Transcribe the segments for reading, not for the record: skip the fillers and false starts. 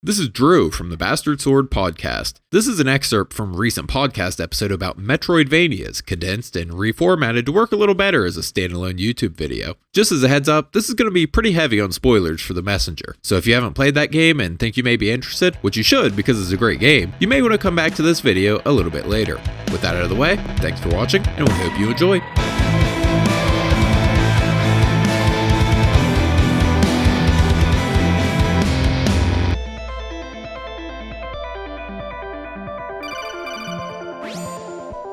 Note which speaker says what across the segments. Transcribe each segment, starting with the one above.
Speaker 1: This is Drew from the Bastard Sword Podcast. This is an excerpt from a recent podcast episode about Metroidvanias, condensed and reformatted to work a little better as a standalone YouTube video. Just as a heads up, this is going to be pretty heavy on spoilers for The Messenger, so if you haven't played that game and think you may be interested, which you should because it's a great game, you may want to come back to this video a little bit later. With that out of the way, thanks for watching, and we hope you enjoy.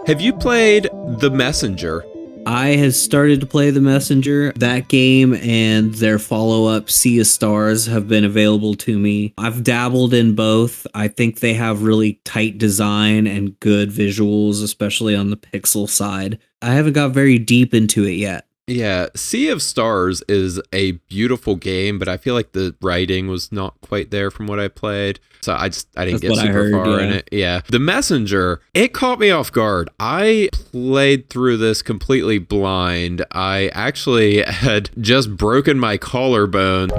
Speaker 1: Have you played The Messenger?
Speaker 2: I have started to play The Messenger. That game and their follow-up Sea of Stars have been available to me. I've dabbled in both. I think they have really tight design and good visuals, especially on the pixel side. I haven't got very deep into it yet.
Speaker 1: Yeah, Sea of Stars is a beautiful game, but I feel like the writing was not quite there from what I played. So I didn't get super far in it. Yeah. The Messenger, it caught me off guard. I played through this completely blind. I actually had just broken my collarbone.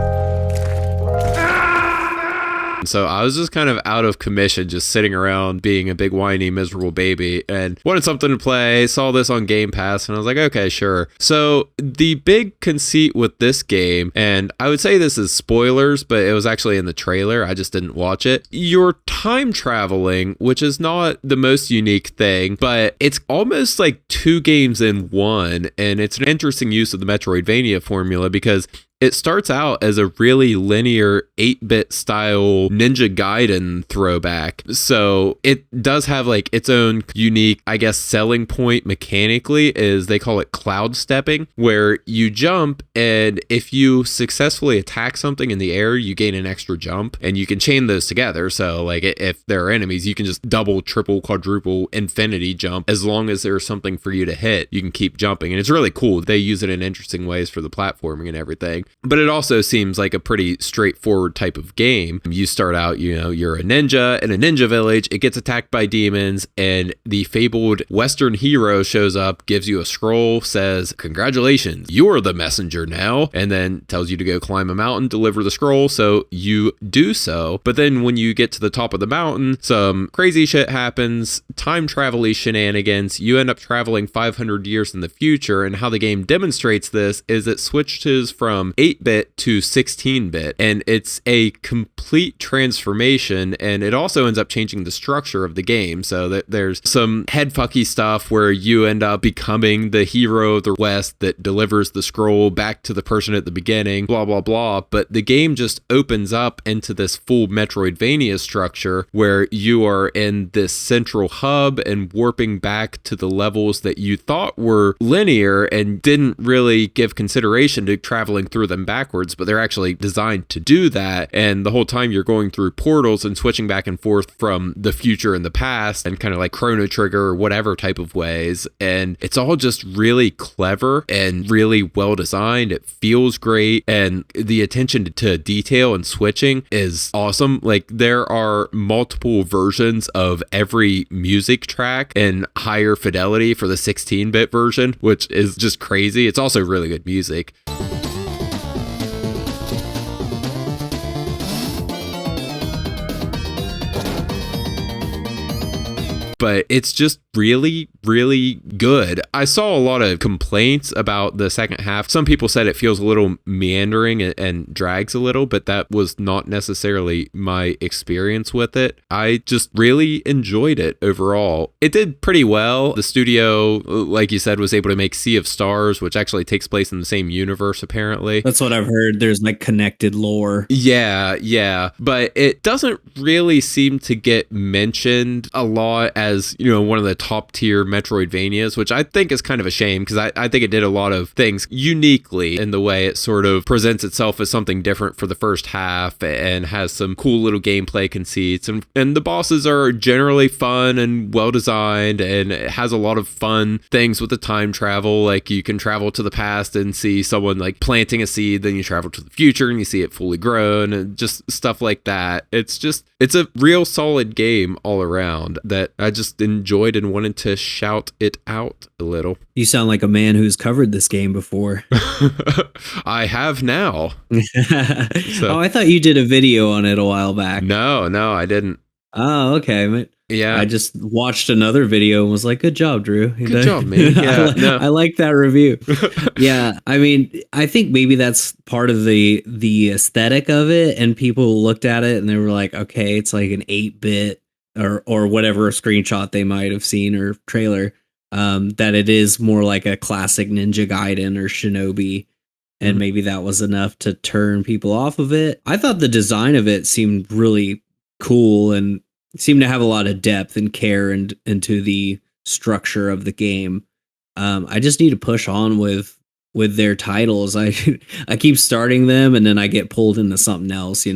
Speaker 1: So I was just kind of out of commission, just sitting around being a big whiny miserable baby, and wanted something to play. Saw this on Game Pass and I was like, okay, sure. So the big conceit with this game, and I would say this is spoilers, but it was actually in the trailer, I just didn't watch it. You're time traveling, which is not the most unique thing, but it's almost like two games in one, and it's an interesting use of the Metroidvania formula because it starts out as a really linear 8-bit style Ninja Gaiden throwback. So it does have like its own unique, I guess, selling point mechanically is they call it cloud stepping, where you jump and if you successfully attack something in the air, you gain an extra jump and you can chain those together. So like if there are enemies, you can just double, triple, quadruple, infinity jump. As long as there's something for you to hit, you can keep jumping. And it's really cool. They use it in interesting ways for the platforming and everything. But it also seems like a pretty straightforward type of game. You start out, you're a ninja in a ninja village. It gets attacked by demons, and the fabled Western hero shows up, gives you a scroll, says, "Congratulations, you're the messenger now," and then tells you to go climb a mountain, deliver the scroll. So you do so. But then when you get to the top of the mountain, some crazy shit happens, time travel-y shenanigans. You end up traveling 500 years in the future, and how the game demonstrates this is it switches from 8-bit to 16-bit, and it's a complete transformation, and it also ends up changing the structure of the game, so that there's some headfucky stuff where you end up becoming the hero of the West that delivers the scroll back to the person at the beginning, blah blah blah. But the game just opens up into this full Metroidvania structure where you are in this central hub and warping back to the levels that you thought were linear and didn't really give consideration to traveling through them backwards, but they're actually designed to do that. And the whole time you're going through portals and switching back and forth from the future and the past and kind of like Chrono Trigger or whatever type of ways. And it's all just really clever and really well designed. It feels great. And the attention to detail and switching is awesome. Like there are multiple versions of every music track in higher fidelity for the 16-bit version, which is just crazy. It's also really good music. But it's just really, really good. I saw a lot of complaints about the second half. Some people said it feels a little meandering and drags a little, but that was not necessarily my experience with it. I just really enjoyed it overall. It did pretty well. The studio, like you said, was able to make Sea of Stars, which actually takes place in the same universe, apparently.
Speaker 2: That's what I've heard. There's like connected lore.
Speaker 1: Yeah. But it doesn't really seem to get mentioned a lot as, one of the top tier Metroidvanias, which I think is kind of a shame because I think it did a lot of things uniquely in the way it sort of presents itself as something different for the first half and has some cool little gameplay conceits. And the bosses are generally fun and well designed, and it has a lot of fun things with the time travel. Like you can travel to the past and see someone like planting a seed, then you travel to the future and you see it fully grown and just stuff like that. It's a real solid game all around that I just enjoyed and wanted to shout it out a little.
Speaker 2: You sound like a man who's covered this game before.
Speaker 1: I have now.
Speaker 2: Oh, I thought you did a video on it a while back.
Speaker 1: No, I didn't.
Speaker 2: Oh, okay.
Speaker 1: Yeah.
Speaker 2: I just watched another video and was like, good job, Drew.
Speaker 1: Good job, man. Yeah,
Speaker 2: I like that review. Yeah. I mean, I think maybe that's part of the aesthetic of it. And people looked at it and they were like, okay, it's like an 8-bit or whatever screenshot they might have seen or trailer, that it is more like a classic Ninja Gaiden or Shinobi. And maybe that was enough to turn people off of it. I thought the design of it seemed really cool and seemed to have a lot of depth and care into the structure of the game. I just need to push on with their titles. I keep starting them and then I get pulled into something else,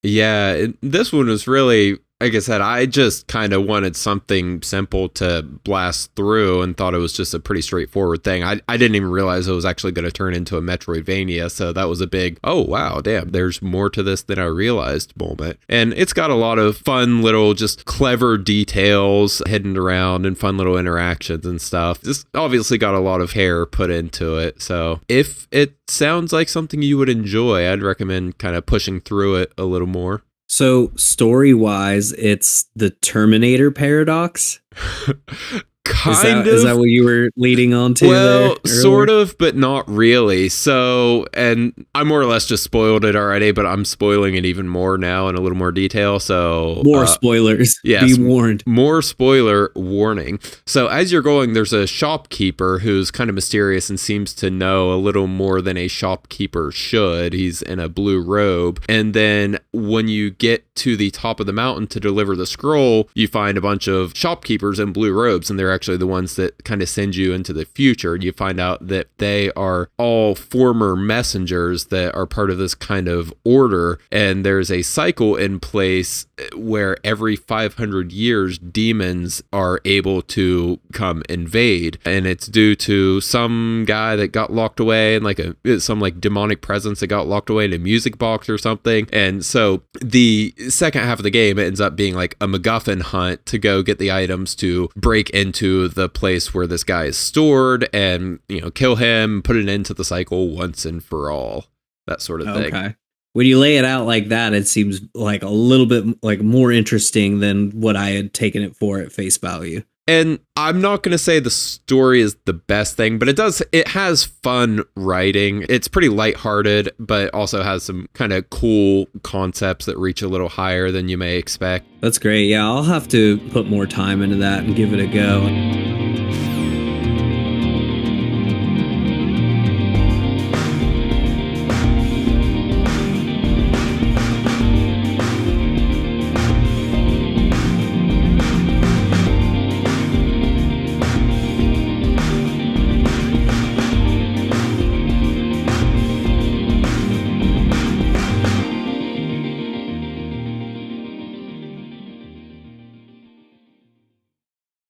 Speaker 1: Yeah, this one was really, like I said, I just kind of wanted something simple to blast through and thought it was just a pretty straightforward thing. I didn't even realize it was actually going to turn into a Metroidvania, so that was a big, oh wow, damn, there's more to this than I realized moment. And it's got a lot of fun little, just clever details hidden around and fun little interactions and stuff. Just obviously got a lot of care put into it, so if it sounds like something you would enjoy, I'd recommend kind of pushing through it a little more.
Speaker 2: So story-wise, it's the Terminator paradox. Is that what you were leading on to?
Speaker 1: Well, sort of, but not really. So, and I more or less just spoiled it already, but I'm spoiling it even more now in a little more detail. So
Speaker 2: more spoilers.
Speaker 1: Yes,
Speaker 2: be warned.
Speaker 1: More spoiler warning. So as you're going, there's a shopkeeper who's kind of mysterious and seems to know a little more than a shopkeeper should. He's in a blue robe. And then when you get to the top of the mountain to deliver the scroll, you find a bunch of shopkeepers in blue robes, and they're actually the ones that kind of send you into the future. You find out that they are all former messengers that are part of this kind of order, and there's a cycle in place where every 500 years demons are able to come invade, and it's due to some guy that got locked away and some demonic presence that got locked away in a music box or something. And so the second half of the game ends up being like a MacGuffin hunt to go get the items to break into the place where this guy is stored and, kill him, put an end to the cycle once and for all, that sort of thing.
Speaker 2: Okay. When you lay it out like that, it seems like a little bit like more interesting than what I had taken it for at face value.
Speaker 1: And I'm not going to say the story is the best thing, but it has fun writing. It's pretty lighthearted, but also has some kind of cool concepts that reach a little higher than you may expect.
Speaker 2: That's great. Yeah, I'll have to put more time into that and give it a go.